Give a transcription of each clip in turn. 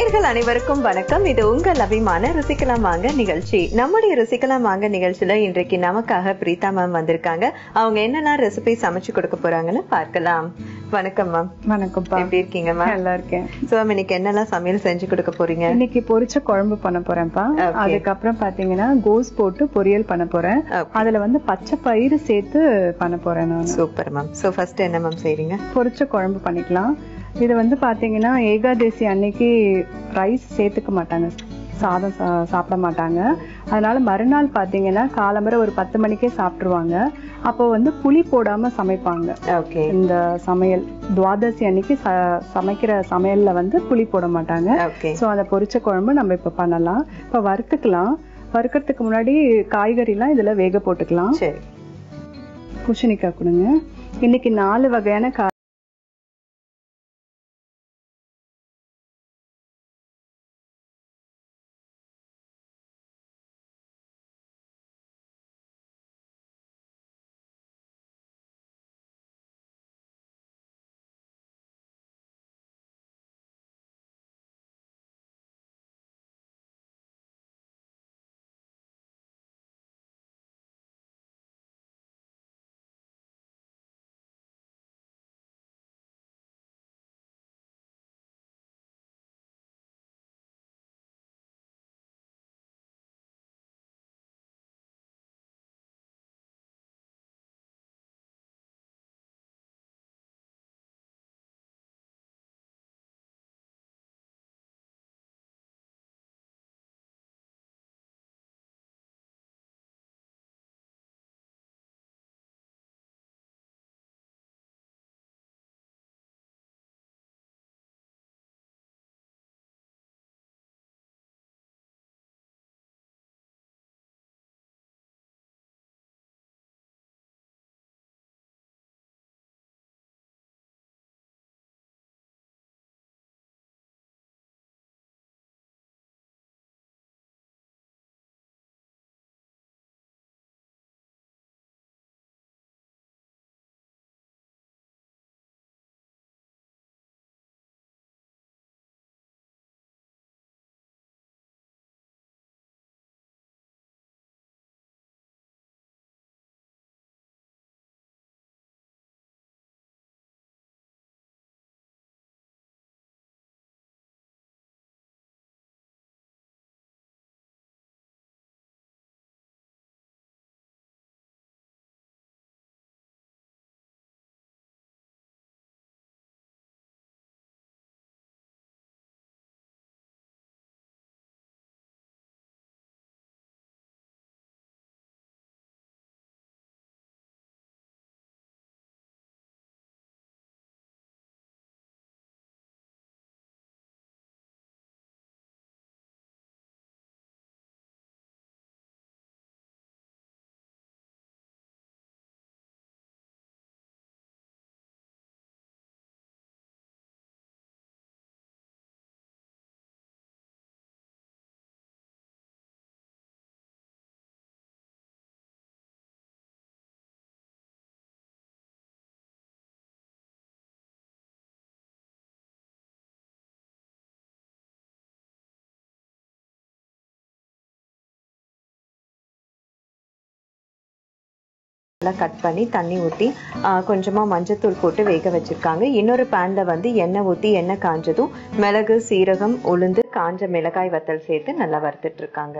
நேயர்கள் அனைவருக்கும் வணக்கம். இது உங்கள் அபிமான ருசிக்கலாம் வாங்க நிகழ்ச்சி. நம்முடைய ருசிக்கலாம் வாங்க நிகழ்ச்சியில இன்றைக்கு நமக்காக பிரீதா மேம் வந்திருக்காங்க. அவங்க என்னெல்லாம் ரெசிபி சமைச்சு கொடுக்க போறாங்கன்னு பார்க்கலாம். வணக்கம் மேம். வணக்கம். எப்படி இருக்கீங்க மேம்? நல்லா இருக்கேன். சோ இன்னைக்கு என்னெல்லாம் சமையல் செஞ்சு கொடுக்க போறீங்க? இன்னைக்கு பொரிச்ச குழம்பு பண்ண போறேன்ப்பா. அதுக்கப்புறம் பாத்தீங்கன்னா கோஸ் போட்டு பொரியல் பண்ண போறேன். அதுல வந்து பச்சை பயிறு சேர்த்து பண்ண போறேன் நான். Super ma'am. சோ ஃபர்ஸ்ட் என்ன மேம் செய்றீங்க? பொரிச்ச குழம்பு பண்ணிக்கலாம். இது வந்து பாத்தீங்கன்னா ஏகாதசி அன்னைக்கு ரைஸ் சேர்த்துக்க மாட்டாங்க, சாதம் சாப்பிட மாட்டாங்க. அதனால மறுநாள் பாத்தீங்கன்னா காலம்பரை ஒரு 10 மணிக்கே சாப்பிட்டுருவாங்க. அப்போ வந்து புளி போடாம சமைப்பாங்க. இந்த சமையல் துவாதசி அன்னைக்கு சமைக்கிற சமையல்ல வந்து புளி போட மாட்டாங்க. சோ அந்த பொரிச்ச குழம்பு நம்ம இப்ப பண்ணலாம். இப்ப வறுத்துக்கலாம். வறுக்கிறதுக்கு முன்னாடி காய்கறி எல்லாம் இதுல வேக போட்டுக்கலாம். பூசணிக்காய் கொடுங்க. இன்னைக்கு 4 வகையான கட் பண்ணி தண்ணி ஊற்றி கொஞ்சமா மஞ்சத்தூள் போட்டு வேக வச்சிருக்காங்க. இன்னொரு பேன்ல வந்து எண்ணெய் ஊற்றி எண்ணெய் காஞ்சதும் மிளகு, சீரகம், உளுந்து, காஞ்ச மிளகாய் வத்தல் சேர்த்து நல்லா வறுத்துட்டு இருக்காங்க.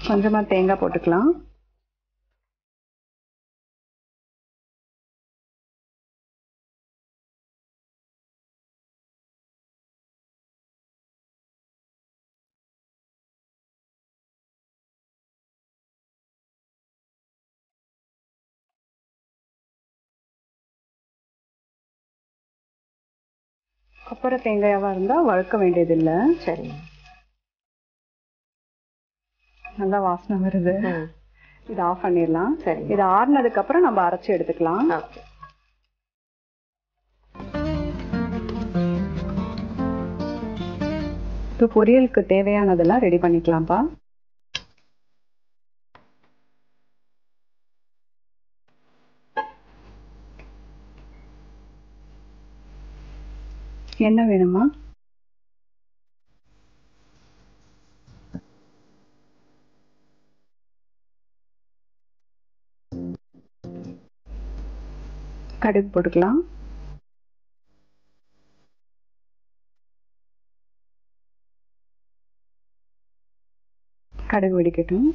கொஞ்சமா தேங்காய் போட்டுக்கலாம். அப்புறம் தேங்காயாவா இருந்தா வறுக்க வேண்டியது இல்ல. சரி, நல்லா வாசனை வருது. இது ஆஃப் பண்ணிடலாம். சரி, இது ஆறுனதுக்கு அப்புறம் நம்ம அரைச்சு எடுத்துக்கலாம். இப்போ பொரியலுக்கு தேவையானதெல்லாம் ரெடி பண்ணிக்கலாம்ப்பா. என்ன வேணுமா? கடுகு போட்டுக்கலாம். கடுகு வெடிக்கட்டும்.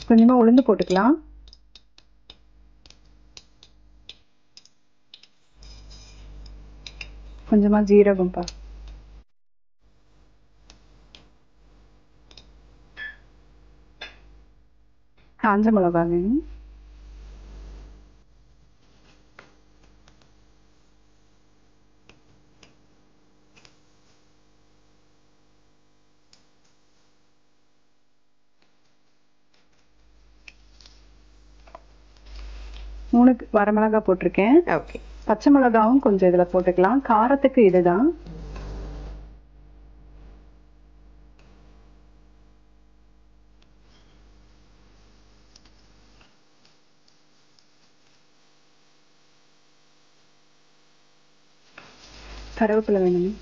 கொஞ்சமா உளுந்து போட்டுக்கலாம். கொஞ்சமா ஜீரகம்பா. காஞ்ச மிளகா வேணும். மூணு வரமிளகா போட்டிருக்கேன். ஓகே. பச்சை மிளகாவும் கொஞ்சம் இதுல போட்டுக்கலாம். காரத்துக்கு இதுதான். கருவேப்பிலை வேணும்.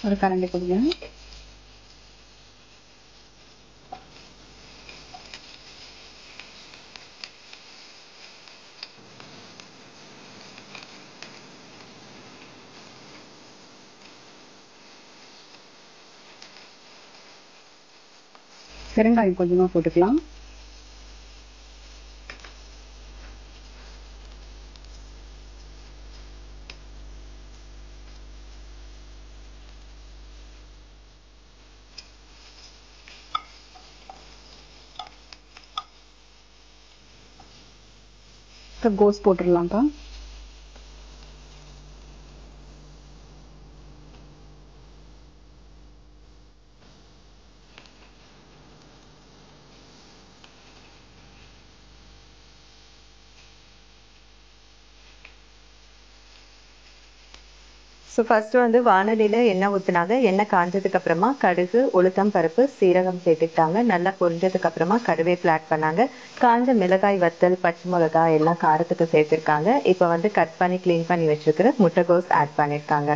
ஒரு கரண்டி கொடுங்க. பெருங்காயம் கொஞ்சமா போட்டுக்கலாம். கோஸ் போட்டுடலாம்ப்பா. ஸோ ஃபர்ஸ்ட் வந்து வானலியில எண்ணெய் ஊத்துனாங்க. எண்ணெய் காஞ்சதுக்கு அப்புறமா கடுகு, உளுத்தம் பருப்பு, சீரகம் சேர்த்துக்கிட்டாங்க. நல்லா பொரிஞ்சதுக்கு அப்புறமா கருவேப்பிலை ஆட் பண்ணாங்க. காஞ்ச மிளகாய் வத்தல், பச்சை மிளகாய் எல்லாம் காரத்துக்கு சேர்த்திருக்காங்க. இப்போ வந்து கட் பண்ணி கிளீன் பண்ணி வச்சிருக்கிற முட்டைகோஸ் ஆட் பண்ணிருக்காங்க.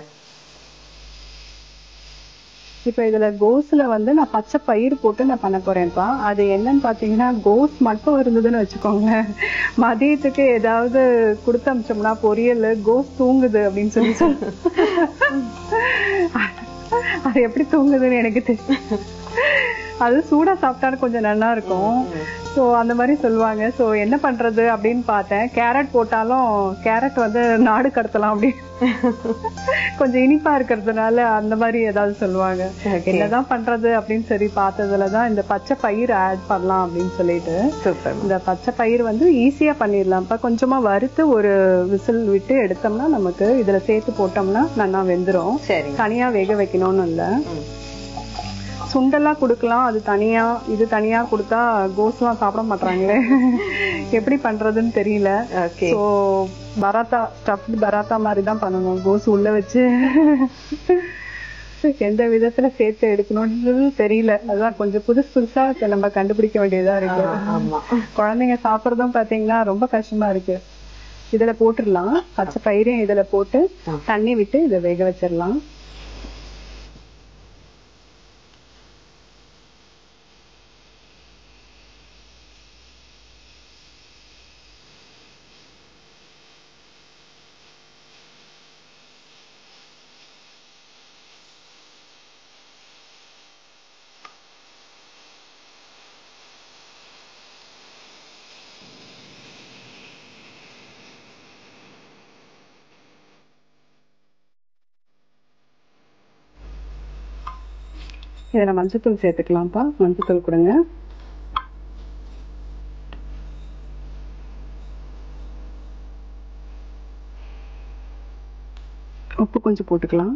இப்ப இதுல கோஸ்ல வந்து நான் பச்சை பயிர் போட்டு நான் பண்ண போறேன்ப்பா. அது என்னன்னு பாத்தீங்கன்னா, கோஸ் மட்டும் இருந்ததுன்னு வச்சுக்கோங்க, மதியத்துக்கு ஏதாவது கொடுத்து அமிச்சோம்னா பொரியல் கோஸ் தூங்குது அப்படின்னு சொல்லி அது எப்படி தூங்குதுன்னு எனக்கு தெரியும். அது சூடா சாப்பிட்டாலும் கொஞ்சம் நல்லா இருக்கும். ஸோ அந்த மாதிரி சொல்லுவாங்க. ஸோ என்ன பண்றது அப்படின்னு பார்த்தேன். கேரட் போட்டாலும் கேரட் வந்து நாடு கடத்தலாம் அப்படின்னு கொஞ்சம் இனிப்பா இருக்கிறதுனால அந்த மாதிரி ஏதாவது சொல்லுவாங்க. என்னதான் பண்றது அப்படின்னு சரி பார்த்ததுலதான் இந்த பச்சை பயிர் ஆட் பண்ணலாம் அப்படின்னு சொல்லிட்டு. இந்த பச்சை பயிர் வந்து ஈஸியா பண்ணிடலாம்ப்பா. கொஞ்சமா வறுத்து ஒரு விசில் விட்டு எடுத்தோம்னா நமக்கு இதுல சேர்த்து போட்டோம்னா நல்லா வெந்துரும். தனியா வேக வைக்கணும்னு இல்லை. சுண்டெல்லாம் கொடுக்கலாம், அது தனியா, இது தனியா கொடுத்தா கோஸ்லாம் சாப்பிட மாட்டாங்களே, எப்படி பண்றதுன்னு தெரியல. ஸோ பராத்தா, ஸ்டஃப்டு பராத்தா மாதிரி தான் பண்ணணும். கோஸ் உள்ள வச்சு எந்த விதத்துல சேர்த்து எடுக்கணும்னு தெரியல. அதான் கொஞ்சம் புதுசு புதுசா நம்ம கண்டுபிடிக்க வேண்டியதா இருக்கு. குழந்தைங்க சாப்பிட்றதும் பாத்தீங்கன்னா ரொம்ப கஷ்டமா இருக்கு. இதுல போட்டுடலாம். பச்சை பயிரையும் இதுல போட்டு தண்ணி விட்டு இதை வேக வச்சிடலாம். இதுல மஞ்சத்தூள் சேர்த்துக்கலாம்ப்பா. மஞ்சத்தூள் கொடுங்க. உப்பு கொஞ்சம் போட்டுக்கலாம்.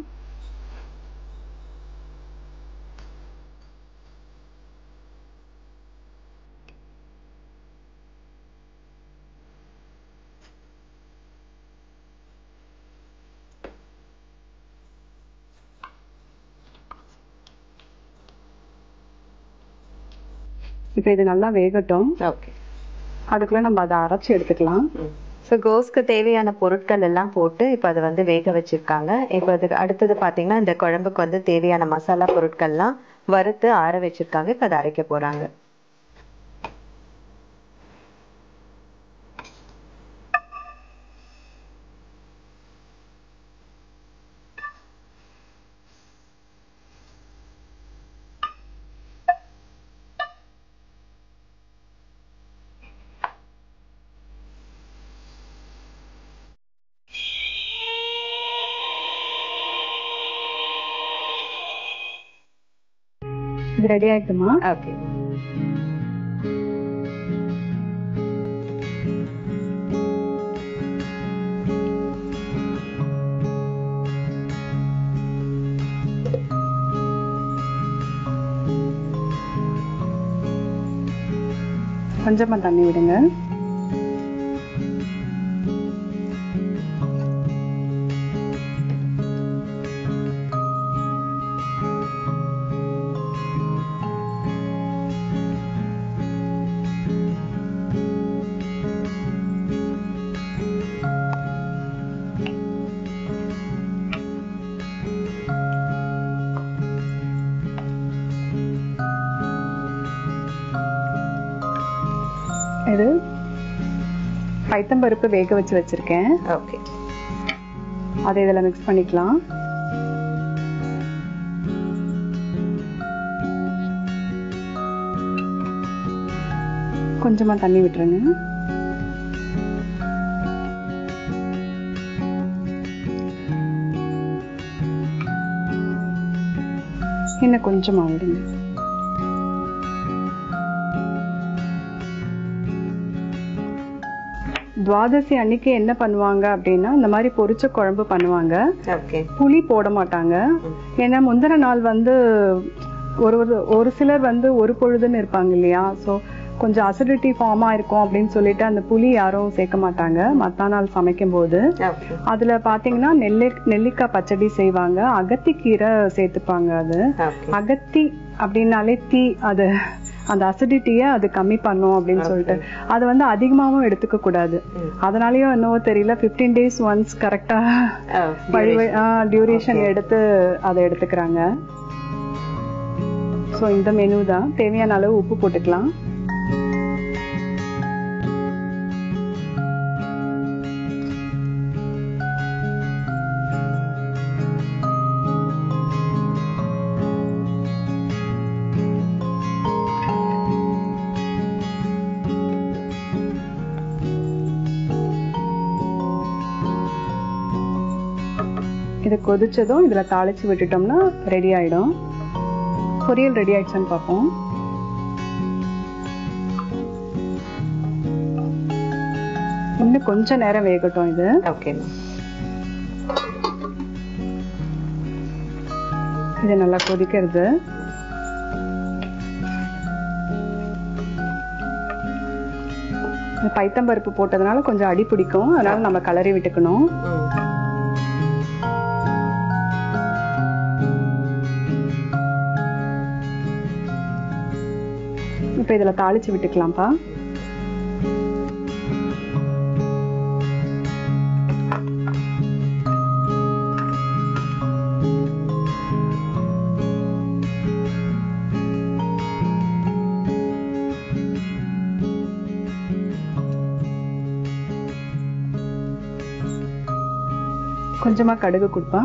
இப்போ இது நல்லா வேகட்டும். ஓகே. அதுக்குள்ள நம்ம அதை அரைச்சி எடுத்துக்கலாம். ஸோ கோஸ்க்கு தேவையான பொருட்கள் எல்லாம் போட்டு இப்போ அதை வந்து வேக வச்சிருக்காங்க. இப்போ அதுக்கு அடுத்தது பார்த்தீங்கன்னா இந்த குழம்புக்கு வந்து தேவையான மசாலா பொருட்கள்லாம் வறுத்து ஆற வச்சிருக்காங்க. இப்போ அதை அரைக்க போறாங்க. இது ரெடி ஆயிடுமா? ஓகே. கொஞ்சமா தண்ணி விடுங்க. இது பைத்தம்பருப்பு வேக வச்சு வச்சிருக்கேன். ஓகே. அதை இதுல மிக்ஸ் பண்ணிக்கலாம். கொஞ்சமா தண்ணி விட்டுருங்க. இன்னும் கொஞ்சமா விடுங்க. துவாதசி அன்னைக்கு என்ன பண்ணுவாங்க அப்படின்னா இந்த மாதிரி பொரிச்ச குழம்பு பண்ணுவாங்க. புளி போட மாட்டாங்க. ஏன்னா முந்தின நாள் வந்து ஒரு சிலர் வந்து ஒரு பொழுதுன்னு இருப்பாங்க இல்லையா, ஸோ கொஞ்சம் அசிடிட்டி ஃபார்ம் ஆயிருக்கும் அப்படின்னு சொல்லிட்டு அந்த புளி யாரும் சேர்க்க மாட்டாங்க மத்தா நாள் சமைக்கும் போது. அதுல பாத்தீங்கன்னா நெல்லிக்காய் பச்சடி செய்வாங்க, அகத்தி கீரை சேர்த்துப்பாங்க. அது அகத்தி அப்படின்னாலே தீ, அது அந்த அசிடிட்டிய அது கம்மி பண்ணும் அப்படின்னு சொல்லிட்டு அது வந்து அதிகமாவும் எடுத்துக்க கூடாது. அதனாலயும் என்னவோ தெரியல 15 days ஒன்ஸ் கரெக்டா டியூரேஷன் எடுத்து அதை எடுத்துக்கிறாங்க. ஸோ இந்த மெனு தான். தேவையான அளவு உப்பு போட்டுக்கலாம். இது கொதிச்சதும் இதுல தாளிச்சு விட்டுட்டோம்னா ரெடி ஆயிடும். பொரியல் ரெடி ஆயிடுச்சான்னு பார்ப்போம். இன்னும் கொஞ்ச நேரம் வேகட்டும் இது. ஓகே. இது நல்லா கொதிக்கிறது. பைத்தம்பருப்பு போட்டதுனால கொஞ்சம் அடி பிடிக்கும், அதனால நம்ம கலரி விட்டுக்கணும். இப்ப இதுல தாளிச்சு விட்டுக்கலாம்ப்பா. கொஞ்சமா கடுகு கொடுப்பா.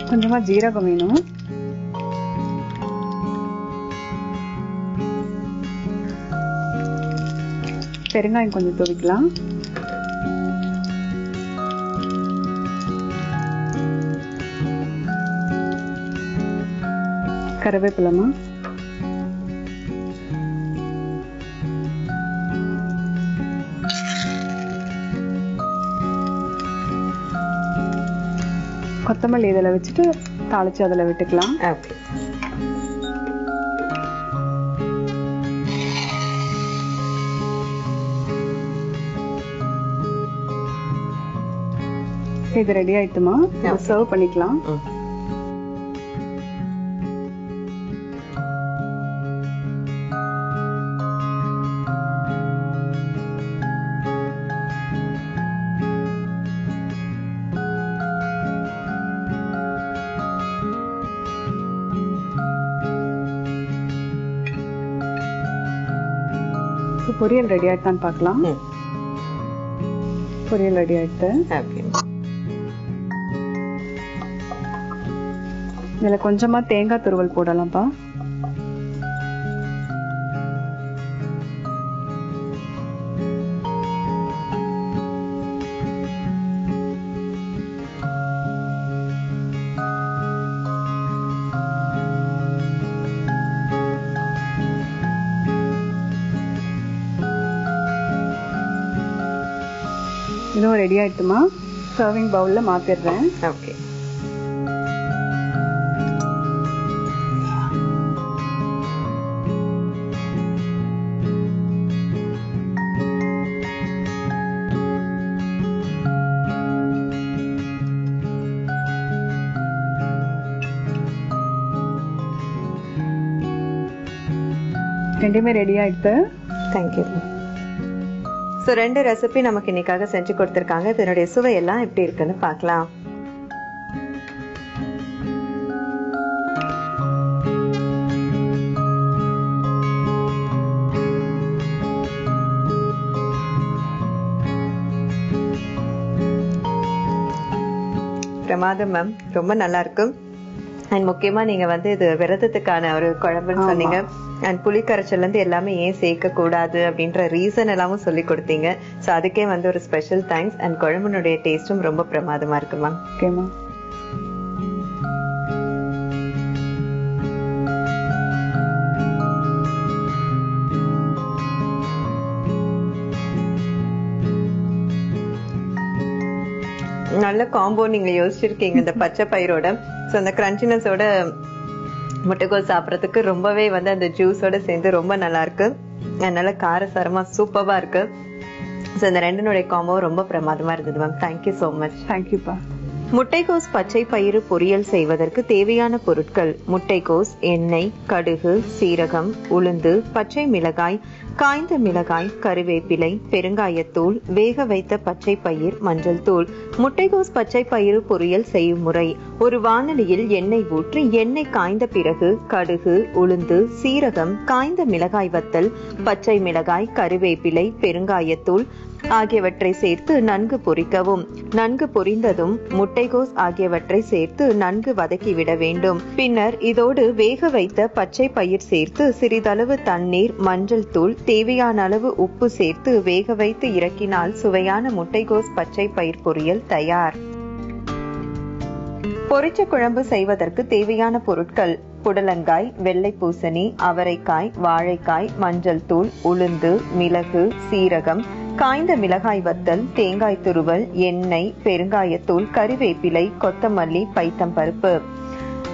கொஞ்சமா ஜீரகம் வேணும். பெருங்காயம் கொஞ்சம் தூவிக்கலாம். கருவேப்பிலமா, கொத்தமல்லி இதில் வச்சுட்டு தாளிச்சு அதில் விட்டுக்கலாம். இது ரெடி ஆயிட்டுமா, சர்வ் பண்ணிக்கலாம். பொரியல் ரெடி ஆயிட்டான்னு பார்க்கலாம். பொரியல் ரெடி ஆயிட்டு இதுல கொஞ்சமா தேங்காய் துருவல் போடலாம்ப்பா. இன்னும் ரெடி ஆயிட்டுமா, சர்விங் பவுல்ல மாத்திடுறேன். ஓகே. ரெண்டுமே ரெடி ஆயிடுது. தேங்க்யூ. ஸோ 2 ரெசிபி நமக்கு இன்னைக்காக செஞ்சு கொடுத்துருக்காங்க. இதனுடைய சுவையெல்லாம் எப்படி இருக்குன்னு பார்க்கலாம். பிரமாதம் மேம், ரொம்ப நல்லா இருக்கும். அண்ட் முக்கியமா நீங்க வந்து இது விரதத்துக்கான ஒரு குழம்புன்னு சொன்னீங்க. அண்ட் புளிக்கரைச்சல்ல இருந்து எல்லாமே ஏன் சேர்க்க கூடாது அப்படின்ற ரீசன் எல்லாமும் சொல்லி கொடுத்தீங்க. ஸோ அதுக்கே வந்து ஒரு ஸ்பெஷல் தேங்க்ஸ். அண்ட் குழம்புனுடைய டேஸ்டும் ரொம்ப பிரமாதமா இருக்கு மேம். ஓகேமா. நல்ல காம்போ நீங்க யோசிச்சிருக்கீங்க இந்த பச்சை பயிரோட. ஸோ அந்த கிரன்ச்சினஸோட முட்டைக்கோஸ் சாப்பிட்றதுக்கு ரொம்பவே வந்து அந்த ஜூஸோட சேர்ந்து ரொம்ப நல்லா இருக்கு. அதனால காரசாரமா சூப்பரா இருக்கு. ஸோ இந்த 2னுடைய காம்போ ரொம்ப பிரமாதமா இருந்தது மேம். Thank you so much. தேங்க்யூப்பா. முட்டைக்கோஸ் பச்சை பயிறு பொரியல் செய்வதற்கு தேவையான பொருட்கள்: முட்டைக்கோஸ், எண்ணெய், கடுகு, சீரகம், உளுந்து, பச்சை மிளகாய், காய்ந்த மிளகாய், கருவேப்பிலை, பெருங்காயத்தூள், வேக வைத்த பச்சை பயிர், மஞ்சள் தூள். முட்டைக்கோஸ் பச்சை பயிறு பொரியல் செய்யும் முறை: ஒரு வாணலியில் எண்ணெய் ஊற்றி எண்ணெய் காய்ந்த பிறகு கடுகு, உளுந்து, சீரகம், காய்ந்த மிளகாய் வத்தல், பச்சை மிளகாய், கருவேப்பிலை, பெருங்காயத்தூள் ஆகியவற்றை சேர்த்து நன்கு பொரிக்கவும். நன்கு பொரிந்ததும் முட்டைக்கோஸ் ஆகியவற்றை சேர்த்து நன்கு வதக்கிவிட வேண்டும். பின்னர் இதோடு வேக வைத்த பச்சை பயிர் சேர்த்து சிறிதளவு தண்ணீர், மஞ்சள் தூள், தேவையான அளவு உப்பு சேர்த்து வேக வைத்து இறக்கினால் சுவையான முட்டைக்கோஸ் பச்சை பயிர் பொரியல் தயார். பொரிச்ச குழம்பு செய்வதற்கு தேவையான பொருட்கள்: புடலங்காய், வெள்ளை பூசணி, அவரைக்காய், வாழைக்காய், மஞ்சள் தூள், உளுந்து, மிளகு, சீரகம், காய்ந்த மிளகாய் வத்தல், தேங்காய் துருவல், எண்ணெய், பெருங்காயத்தூள், கறிவேப்பிலை, கொத்தமல்லி, பைத்தம்பருப்பு.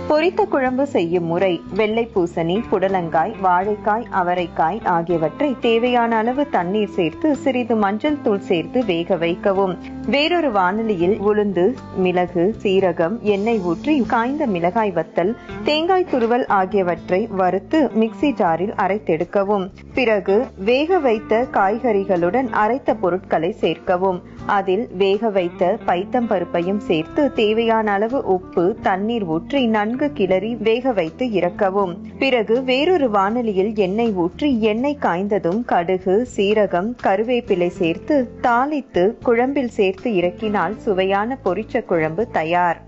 பொரித்த குழம்பு செய்யும் முறை: வெள்ளை பூசணி, புடலங்காய், வாழைக்காய், அவரைக்காய் ஆகியவற்றை தேவையான அளவு தண்ணீர் சேர்த்து சிறிது மஞ்சள் தூள் சேர்த்து வேக வைக்கவும். வேறொரு வாணலியில் உளுந்து, மிளகு, சீரகம், எண்ணெய் ஊற்றி காய்ந்த மிளகாய் வத்தல், தேங்காய் துருவல் ஆகியவற்றை வறுத்து மிக்சி ஜாரில் அரைத்தெடுக்கவும். பிறகு வேக வைத்த காய்கறிகளுடன் அரைத்த பொருட்களை சேர்க்கவும். அதில் வேக வைத்த பைத்தம்பருப்பையும் சேர்த்து தேவையான அளவு உப்பு, தண்ணீர் ஊற்றி நன்கு கிளறி வேக வைத்து இறக்கவும். பிறகு வேறொரு வாணலியில் எண்ணெய் ஊற்றி எண்ணெய் காய்ந்ததும் கடுகு, சீரகம், கருவேப்பிலை சேர்த்து தாளித்து குழம்பில் சேர்த்து இறக்கினால் சுவையான பொரிச்ச குழம்பு தயார்.